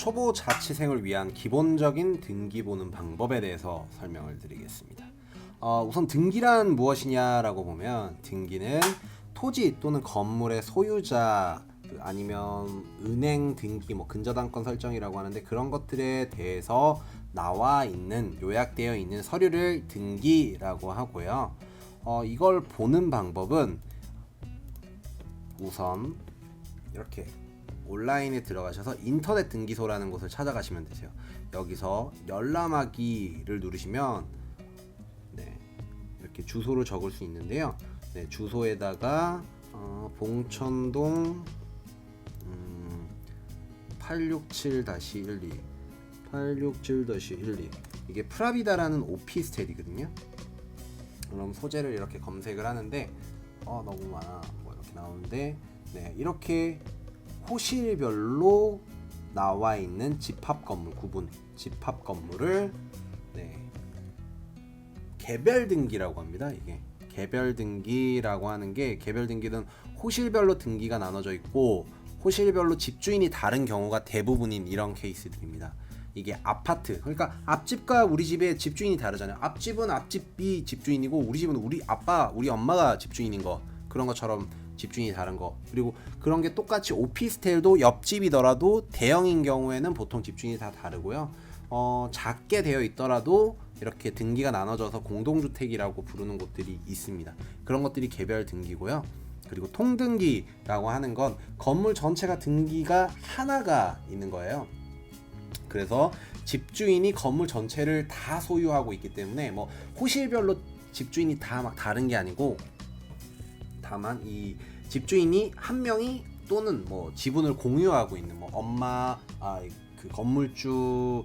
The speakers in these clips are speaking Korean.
초보 자취생을 위한 기본적인 등기 보는 방법에 대해서 설명을 드리겠습니다. 우선 등기란 무엇이냐라고 보면 등기는 토지 또는 건물의 소유자 아니면 은행 등기 근저당권 설정이라고 하는데 그런 것들에 대해서 나와 있는 요약되어 있는 서류를 등기라고 하고요. 이걸 보는 방법은 우선 이렇게 온라인에 들어가셔서 인터넷 등기소라는 곳을 찾아가시면 되세요. 여기서 열람하기를 누르시면 이렇게 주소를 적을 수 있는데요. 주소에다가 봉천동 867-12 867-12 이게 프라비다라는 오피스텔이거든요. 그럼 소재를 이렇게 검색을 하는데 너무 많아 이렇게 나오는데 이렇게 호실별로 나와 있는 집합 건물 구분 집합 건물을 개별 등기라고 합니다. 이게 개별 등기라고 하는 게 개별 등기는 호실별로 등기가 나눠져 있고 호실별로 집주인이 다른 경우가 대부분인 이런 케이스들입니다. 이게 아파트 그러니까 앞집과 우리 집의 집주인이 다르잖아요. 앞집은 앞집이 집주인이고 우리 집은 우리 아빠 우리 엄마가 집주인인 거 그런 것처럼 집주인이 다른 거 그리고 그런 게 똑같이 오피스텔도 옆집이더라도 대형인 경우에는 보통 집주인이 다 다르고요. 작게 되어 있더라도 이렇게 등기가 나눠져서 공동주택이라고 부르는 곳들이 있습니다. 그런 것들이 개별 등기고요. 그리고 통등기라고 하는 건 건물 전체가 등기가 하나가 있는 거예요. 그래서 집주인이 건물 전체를 다 소유하고 있기 때문에 호실별로 집주인이 다 막 다른 게 아니고 다만 이 집주인이 한 명이 또는 지분을 공유하고 있는 엄마 그 건물주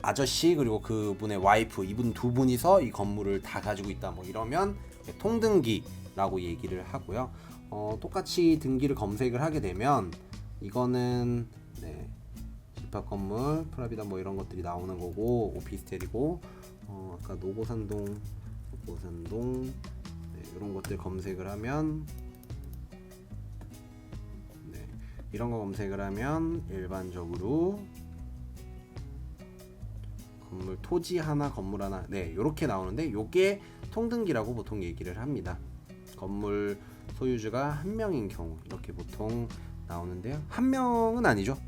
아저씨 그리고 그분의 와이프 이분 두 분이서 이 건물을 다 가지고 있다 이러면 통등기라고 얘기를 하고요. 똑같이 등기를 검색을 하게 되면 이거는 집합 건물 프라비다 이런 것들이 나오는 거고 오피스텔이고 아까 노고산동 이런 것들 검색을 하면 이런 거 검색을 하면 일반적으로 건물 토지 하나 건물 하나 요렇게 나오는데 요게 통등기라고 보통 얘기를 합니다. 건물 소유주가 한 명인 경우 이렇게 보통 나오는데요. 한 명은 아니죠.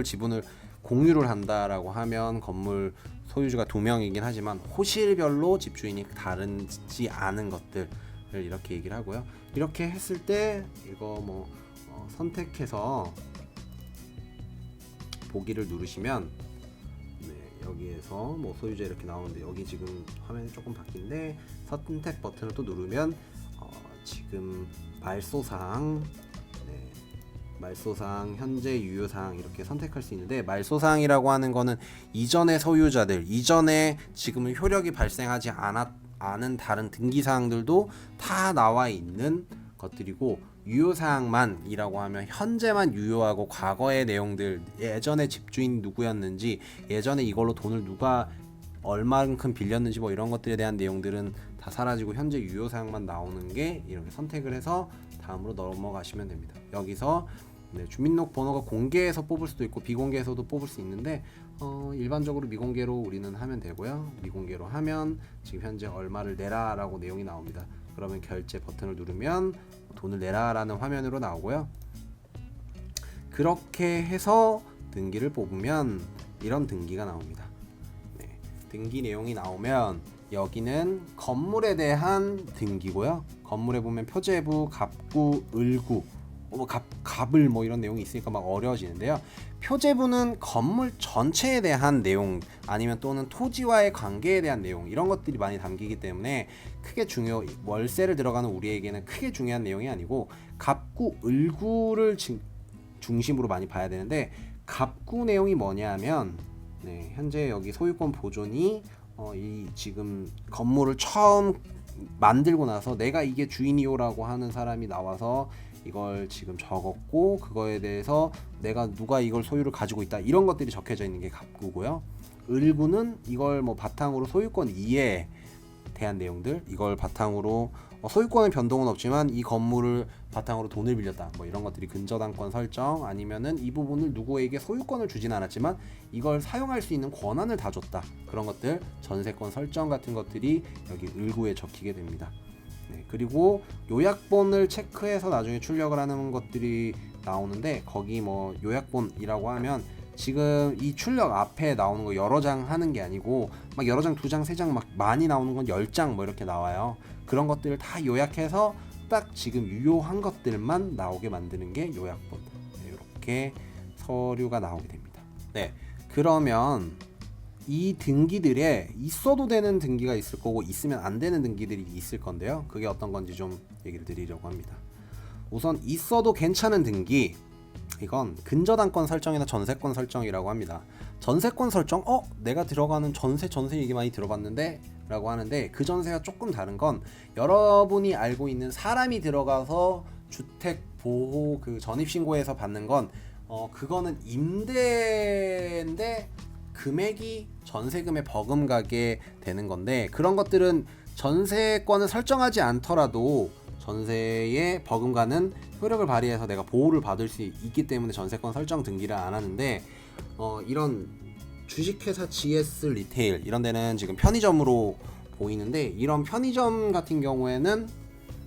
지분을 공유를 한다라고 하면 건물 소유주가 두 명이긴 하지만 호실별로 집주인이 다르지 않은 것들을 이렇게 얘기를 하고요. 이렇게 했을 때 이거 선택해서 보기를 누르시면 여기에서 소유자 이렇게 나오는데 여기 지금 화면이 조금 바뀐데 선택 버튼을 또 누르면 지금 말소사항 현재 유효사항 이렇게 선택할 수 있는데 말소사항이라고 하는 거는 이전의 소유자들 이전에 지금은 효력이 발생하지 않은 다른 등기사항들도 다 나와 있는 것들이고 유효사항만이라고 하면 현재만 유효하고 과거의 내용들 예전에 집주인 누구였는지 예전에 이걸로 돈을 누가 얼마만큼 빌렸는지 이런 것들에 대한 내용들은 다 사라지고 현재 유효사항만 나오는 게 이렇게 선택을 해서 다음으로 넘어가시면 됩니다. 여기서 주민등록번호가 공개해서 뽑을 수도 있고 비공개해서도 뽑을 수 있는데 일반적으로 미공개로 우리는 하면 되고요. 미공개로 하면 지금 현재 얼마를 내라 라고 내용이 나옵니다. 그러면 결제 버튼을 누르면 돈을 내라 라는 화면으로 나오고요. 그렇게 해서 등기를 뽑으면 이런 등기가 나옵니다. 등기 내용이 나오면 여기는 건물에 대한 등기고요. 건물에 보면 표제부, 갑구, 을구 갑을 이런 내용이 있으니까 막 어려워지는데요. 표제부는 건물 전체에 대한 내용 아니면 또는 토지와의 관계에 대한 내용 이런 것들이 많이 담기기 때문에 크게 월세를 들어가는 우리에게는 크게 중요한 내용이 아니고 갑구, 을구를 중심으로 많이 봐야 되는데 갑구 내용이 뭐냐 하면 현재 여기 소유권 보존이 이 지금 건물을 처음 만들고 나서 내가 이게 주인이요라고 하는 사람이 나와서 이걸 지금 적었고 그거에 대해서 누가 이걸 소유를 가지고 있다 이런 것들이 적혀져 있는 게 갑구고요. 을구는 이걸 바탕으로 소유권 이해 대한 내용들, 이걸 바탕으로 소유권의 변동은 없지만 이 건물을 바탕으로 돈을 빌렸다, 뭐 이런 것들이 근저당권 설정, 아니면은 이 부분을 누구에게 소유권을 주진 않았지만 이걸 사용할 수 있는 권한을 다 줬다, 그런 것들, 전세권 설정 같은 것들이 여기 을구에 적히게 됩니다. 네, 그리고 요약본을 체크해서 나중에 출력을 하는 것들이 나오는데, 거기 뭐 요약본이라고 하면 지금 이 출력 앞에 나오는 거 여러 장 하는 게 아니고 막 여러 장, 2장, 3장 막 많이 나오는 건 10장 뭐 이렇게 나와요. 그런 것들을 다 요약해서 딱 지금 유효한 것들만 나오게 만드는 게 요약본. 네, 이렇게 서류가 나오게 됩니다. 네, 그러면 이 등기들에 있어도 되는 등기가 있을 거고 있으면 안 되는 등기들이 있을 건데요. 그게 어떤 건지 좀 얘기를 드리려고 합니다. 우선 있어도 괜찮은 등기, 이건 근저당권 설정이나 전세권 설정이라고 합니다. 전세권 설정, 내가 들어가는 전세 얘기 많이 들어봤는데 라고 하는데, 그 전세가 조금 다른 건 여러분이 알고 있는 사람이 들어가서 주택보호 그 전입신고에서 받는 건 그거는 임대인데 금액이 전세금에 버금가게 되는 건데, 그런 것들은 전세권을 설정하지 않더라도 전세의 버금가는 효력을 발휘해서 내가 보호를 받을 수 있기 때문에 전세권 설정 등기를 안 하는데, 이런 주식회사 GS 리테일 이런 데는 지금 편의점으로 보이는데, 이런 편의점 같은 경우에는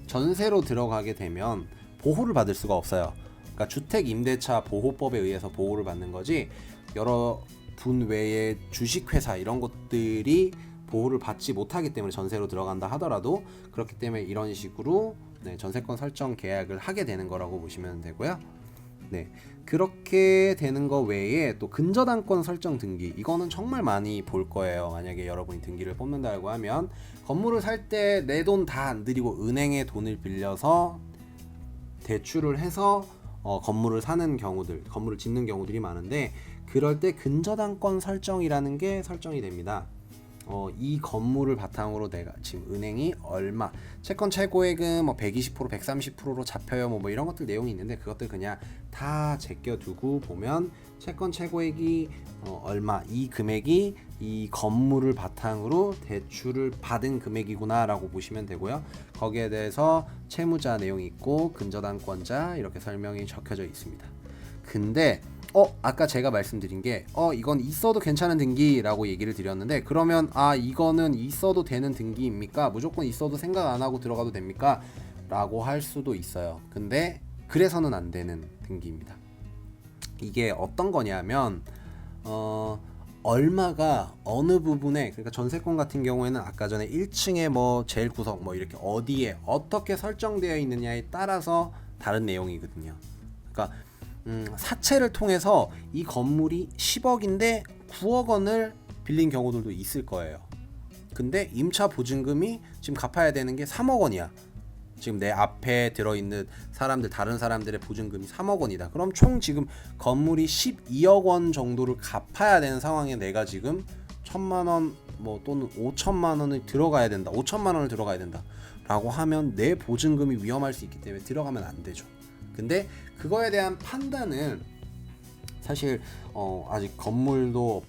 전세로 들어가게 되면 보호를 받을 수가 없어요. 그러니까 주택임대차 보호법에 의해서 보호를 받는 거지, 여러 분 외에 주식회사 이런 것들이 보호를 받지 못하기 때문에 전세로 들어간다 하더라도, 그렇기 때문에 이런 식으로 전세권 설정 계약을 하게 되는 거라고 보시면 되고요. 네, 그렇게 되는 거 외에 또 근저당권 설정 등기, 이거는 정말 많이 볼 거예요. 만약에 여러분이 등기를 뽑는다고 하면 건물을 살 때 내 돈 다 안 들이고 은행에 돈을 빌려서 대출을 해서 건물을 사는 경우들, 건물을 짓는 경우들이 많은데, 그럴 때 근저당권 설정이라는 게 설정이 됩니다. 이 건물을 바탕으로 내가 지금 은행이 얼마, 채권 최고액은 뭐 120%, 130%로 잡혀요, 뭐 이런 것들 내용이 있는데, 그것들 그냥 다 제껴두고 보면 채권 최고액이 얼마, 이 금액이 이 건물을 바탕으로 대출을 받은 금액이구나 라고 보시면 되고요. 거기에 대해서 채무자 내용이 있고 근저당권자 이렇게 설명이 적혀져 있습니다. 근데 아까 제가 말씀드린 게 이건 있어도 괜찮은 등기라고 얘기를 드렸는데, 그러면 이거는 있어도 되는 등기입니까? 무조건 있어도 생각 안 하고 들어가도 됩니까? 라고 할 수도 있어요. 근데 그래서는 안 되는 등기입니다. 이게 어떤 거냐면 얼마가 어느 부분에, 그러니까 전세권 같은 경우에는 아까 전에 1층에 뭐 제일 구석 뭐 이렇게 어디에 어떻게 설정되어 있느냐에 따라서 다른 내용이거든요. 그러니까 사채를 통해서 이 건물이 10억인데 9억 원을 빌린 경우들도 있을 거예요. 근데 임차 보증금이 지금 갚아야 되는 게 3억 원이야. 지금 내 앞에 들어있는 사람들, 다른 사람들의 보증금이 3억 원이다. 그럼 총 지금 건물이 12억 원 정도를 갚아야 되는 상황에 내가 지금 1,000만 원 뭐 또는 5천만 원을 들어가야 된다. 5천만 원을 들어가야 된다. 라고 하면 내 보증금이 위험할 수 있기 때문에 들어가면 안 되죠. 근데 그거에 대한 판단은 사실 아직 건물도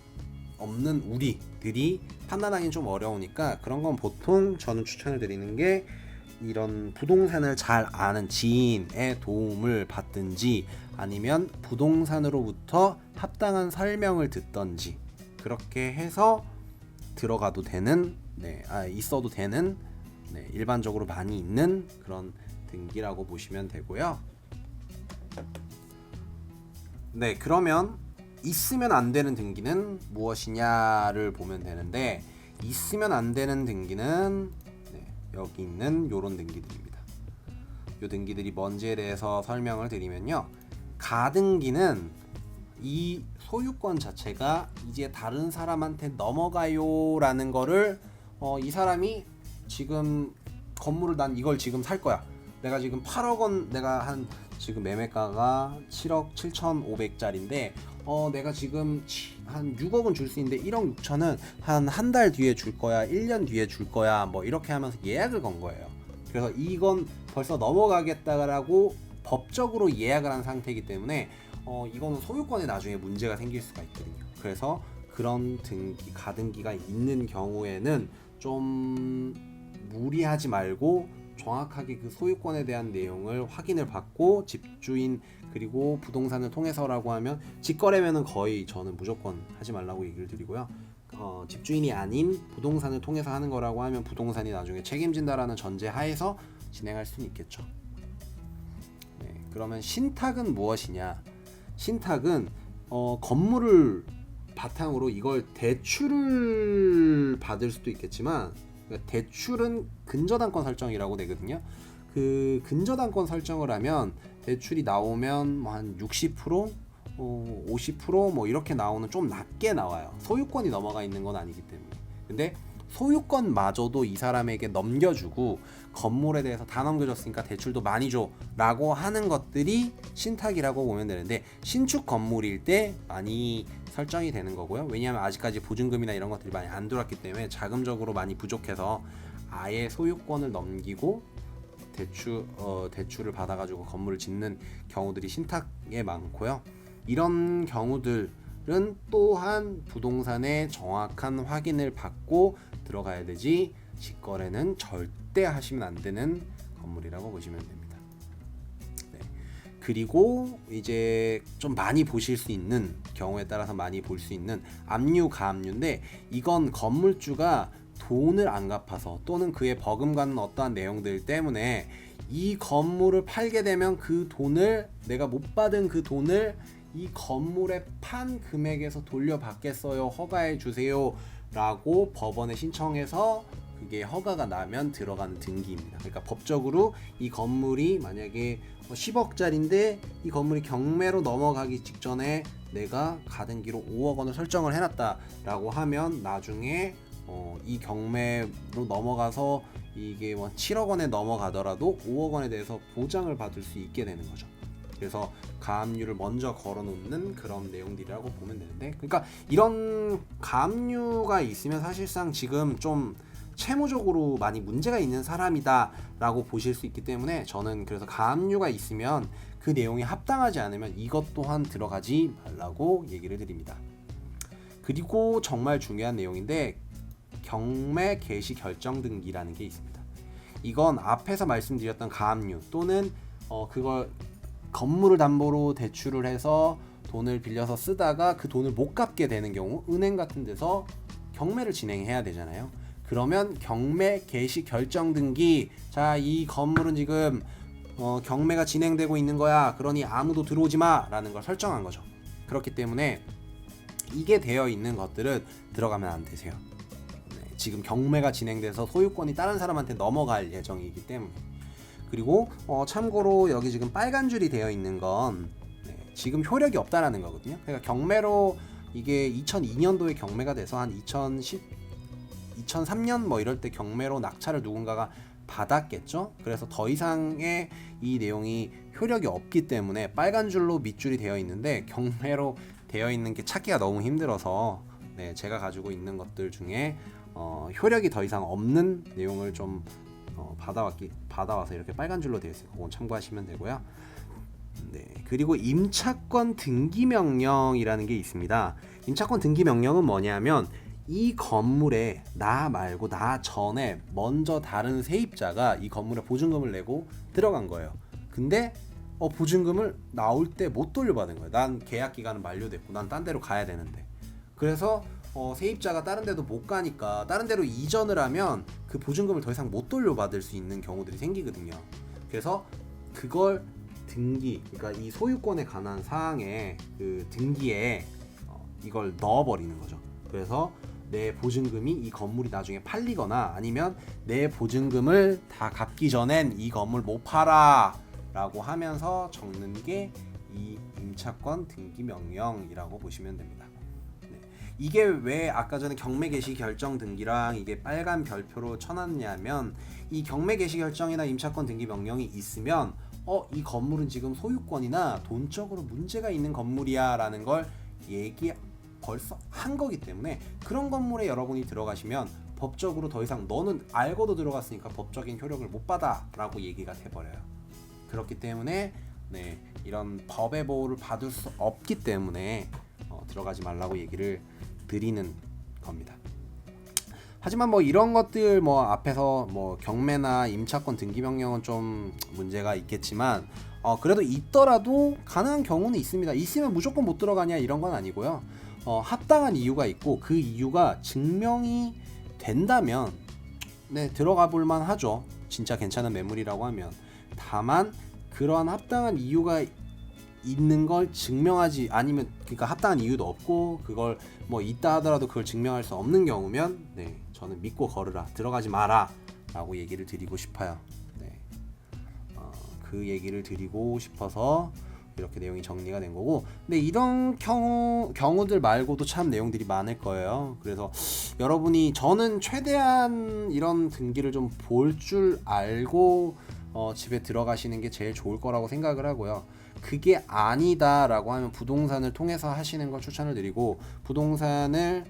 없는 우리들이 판단하기는 좀 어려우니까, 그런 건 보통 저는 추천을 드리는 게 이런 부동산을 잘 아는 지인의 도움을 받든지, 아니면 부동산으로부터 합당한 설명을 듣던지, 그렇게 해서 들어가도 되는, 있어도 되는, 일반적으로 많이 있는 그런 등기라고 보시면 되고요. 네, 그러면 있으면 안 되는 등기는 무엇이냐를 보면 되는데, 있으면 안 되는 등기는 여기 있는 요런 등기들입니다. 요 등기들이 뭔지에 대해서 설명을 드리면요, 가등기는 이 소유권 자체가 이제 다른 사람한테 넘어가요 라는 거를 이 사람이 지금 건물을, 난 이걸 지금 살 거야, 내가 지금 8억 원, 내가 한 지금 매매가가 7억 7,500짜리인데 내가 지금 한 6억은 줄 수 있는데 1억 6천은 한 달 뒤에 줄 거야, 1년 뒤에 줄 거야, 뭐 이렇게 하면서 예약을 건 거예요. 그래서 이건 벌써 넘어가겠다라고 법적으로 예약을 한 상태이기 때문에 이거는 소유권에 나중에 문제가 생길 수가 있거든요. 그래서 그런 등기, 가등기가 있는 경우에는 좀 무리하지 말고 정확하게 그 소유권에 대한 내용을 확인을 받고 집주인 그리고 부동산을 통해서라고 하면 직거래면은 거의 저는 무조건 하지 말라고 얘기를 드리고요. 집주인이 아닌 부동산을 통해서 하는 거라고 하면 부동산이 나중에 책임진다라는 전제 하에서 진행할 수는 있겠죠. 네, 그러면 신탁은 무엇이냐? 신탁은 건물을 바탕으로 이걸 대출을 받을 수도 있겠지만, 그러니까 대출은 근저당권 설정이라고 되거든요. 그 근저당권 설정을 하면 대출이 나오면 뭐 한 60%, 50% 이렇게 나오는, 좀 낮게 나와요. 소유권이 넘어가 있는 건 아니기 때문에. 근데 소유권마저도 이 사람에게 넘겨주고 건물에 대해서 다 넘겨줬으니까 대출도 많이 줘 라고 하는 것들이 신탁이라고 보면 되는데, 신축 건물일 때 많이 설정이 되는 거고요. 왜냐하면 아직까지 보증금이나 이런 것들이 많이 안 들어왔기 때문에 자금적으로 많이 부족해서 아예 소유권을 넘기고 대출을 받아가지고 건물을 짓는 경우들이 신탁에 많고요. 이런 경우들은 또한 부동산의 정확한 확인을 받고 들어가야 되지, 직거래는 절대 하시면 안 되는 건물이라고 보시면 됩니다. 네. 그리고 이제 좀 많이 보실 수 있는, 경우에 따라서 많이 볼 수 있는 압류, 가압류인데, 이건 건물주가 돈을 안 갚아서 또는 그에 버금가는 어떠한 내용들 때문에 이 건물을 팔게 되면 그 돈을, 내가 못 받은 그 돈을 이 건물의 판 금액에서 돌려받겠어요, 허가해 주세요 라고 법원에 신청해서 그게 허가가 나면 들어가는 등기입니다. 그러니까 법적으로 이 건물이 만약에 10억짜리인데 이 건물이 경매로 넘어가기 직전에 내가 가등기로 5억 원을 설정을 해놨다 라고 하면 나중에 이 경매로 넘어가서 이게 뭐 7억 원에 넘어가더라도 5억 원에 대해서 보장을 받을 수 있게 되는 거죠. 그래서 가압류를 먼저 걸어놓는 그런 내용들이라고 보면 되는데, 그러니까 이런 가압류가 있으면 사실상 지금 좀 채무적으로 많이 문제가 있는 사람이다 라고 보실 수 있기 때문에, 저는 그래서 가압류가 있으면 그 내용이 합당하지 않으면 이것 또한 들어가지 말라고 얘기를 드립니다. 그리고 정말 중요한 내용인데, 경매 개시 결정 등기라는 게 있습니다. 이건 앞에서 말씀드렸던 가압류 또는 그걸 건물을 담보로 대출을 해서 돈을 빌려서 쓰다가 그 돈을 못 갚게 되는 경우, 은행 같은 데서 경매를 진행해야 되잖아요. 그러면 경매 개시 결정 등기, 자, 이 건물은 지금 경매가 진행되고 있는 거야, 그러니 아무도 들어오지 마 라는 걸 설정한 거죠. 그렇기 때문에 이게 되어 있는 것들은 들어가면 안 되세요. 지금 경매가 진행돼서 소유권이 다른 사람한테 넘어갈 예정이기 때문에. 그리고 참고로 여기 지금 빨간 줄이 되어 있는 건 지금 효력이 없다라는 거거든요. 그러니까 경매로, 이게 2002년도에 경매가 돼서 한 2003년 뭐 이럴 때 경매로 낙찰을 누군가가 받았겠죠. 그래서 더 이상의 이 내용이 효력이 없기 때문에 빨간 줄로 밑줄이 되어 있는데, 경매로 되어 있는 게 찾기가 너무 힘들어서 제가 가지고 있는 것들 중에 효력이 더 이상 없는 내용을 좀 받아와서 이렇게 빨간 줄로 되어 있어요. 그건 참고하시면 되고요. 네, 그리고 임차권 등기 명령이라는 게 있습니다. 임차권 등기 명령은 뭐냐면, 이 건물에 나 말고 나 전에 먼저 다른 세입자가 이 건물에 보증금을 내고 들어간 거예요. 근데 보증금을 나올 때 못 돌려받은 거예요. 난 계약 기간은 만료됐고 난 딴 데로 가야 되는데. 그래서 세입자가 다른 데도 못 가니까 다른 데로 이전을 하면 그 보증금을 더 이상 못 돌려받을 수 있는 경우들이 생기거든요. 그래서 그걸 등기, 그러니까 이 소유권에 관한 사항에 그 등기에 이걸 넣어버리는 거죠. 그래서 내 보증금이, 이 건물이 나중에 팔리거나 아니면 내 보증금을 다 갚기 전엔 이 건물 못 팔아 라고 하면서 적는 게 이 임차권 등기 명령이라고 보시면 됩니다. 이게 왜 아까 전에 경매 개시 결정 등기랑 이게 빨간 별표로 쳐놨냐면, 이 경매 개시 결정이나 임차권 등기 명령이 있으면 이 건물은 지금 소유권이나 돈적으로 문제가 있는 건물이야 라는 걸 벌써 한 거기 때문에, 그런 건물에 여러분이 들어가시면 법적으로 더 이상 너는 알고도 들어갔으니까 법적인 효력을 못 받아 라고 얘기가 돼버려요. 그렇기 때문에 이런 법의 보호를 받을 수 없기 때문에 들어가지 말라고 얘기를 드리는 겁니다. 하지만 뭐 이런 것들 뭐 앞에서 뭐 경매나 임차권 등기 변경은 좀 문제가 있겠지만 그래도 있더라도 가능한 경우는 있습니다. 있으면 무조건 못 들어가냐 이런 건 아니고요. 합당한 이유가 있고 그 이유가 증명이 된다면 네, 들어가 볼 만하죠. 진짜 괜찮은 매물이라고 하면. 다만 그러한 합당한 이유가 있는 걸 증명하지 아니면 그러니까 합당한 이유도 없고 그걸 뭐 있다 하더라도 그걸 증명할 수 없는 경우면 네, 저는 믿고 걸으라, 들어가지 마라 라고 얘기를 드리고 싶어요. 네. 그 얘기를 드리고 싶어서 이렇게 내용이 정리가 된 거고, 근데 이런 경우들 말고도 참 내용들이 많을 거예요. 그래서 여러분이 저는 최대한 이런 등기를 좀 볼 줄 알고 집에 들어가시는 게 제일 좋을 거라고 생각을 하고요. 그게 아니다라고 하면 부동산을 통해서 하시는 걸 추천을 드리고, 부동산을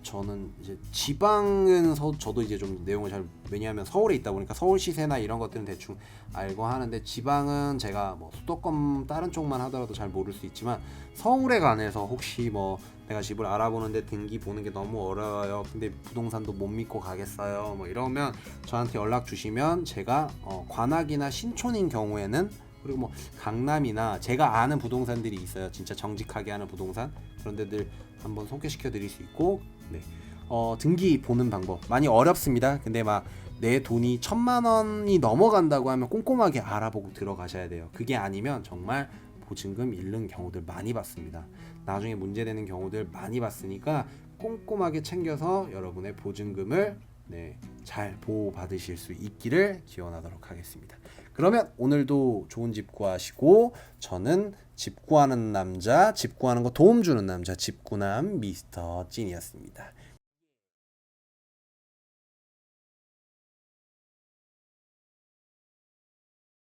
저는 이제 지방은 저도 이제 좀 내용을 잘, 왜냐하면 서울에 있다 보니까 서울 시세나 이런 것들은 대충 알고 하는데, 지방은 제가 뭐 수도권 다른 쪽만 하더라도 잘 모를 수 있지만 서울에 관해서 혹시 뭐 내가 집을 알아보는데 등기 보는 게 너무 어려워요, 근데 부동산도 못 믿고 가겠어요, 뭐 이러면 저한테 연락 주시면 제가 관악이나 신촌인 경우에는, 그리고 뭐 강남이나 제가 아는 부동산들이 있어요, 진짜 정직하게 하는 부동산, 그런 데들 한번 소개시켜 드릴 수 있고. 네. 등기 보는 방법 많이 어렵습니다. 근데 막 내 돈이 1,000만 원이 넘어간다고 하면 꼼꼼하게 알아보고 들어가셔야 돼요. 그게 아니면 정말 보증금 잃는 경우들 많이 봤습니다. 나중에 문제되는 경우들 많이 봤으니까 꼼꼼하게 챙겨서 여러분의 보증금을 네, 잘 보호받으실 수 있기를 기원하도록 하겠습니다. 그러면 오늘도 좋은 집 구하시고, 저는 집 구하는 남자, 집 구하는 거 도움 주는 남자, 집구남 미스터 찐이었습니다.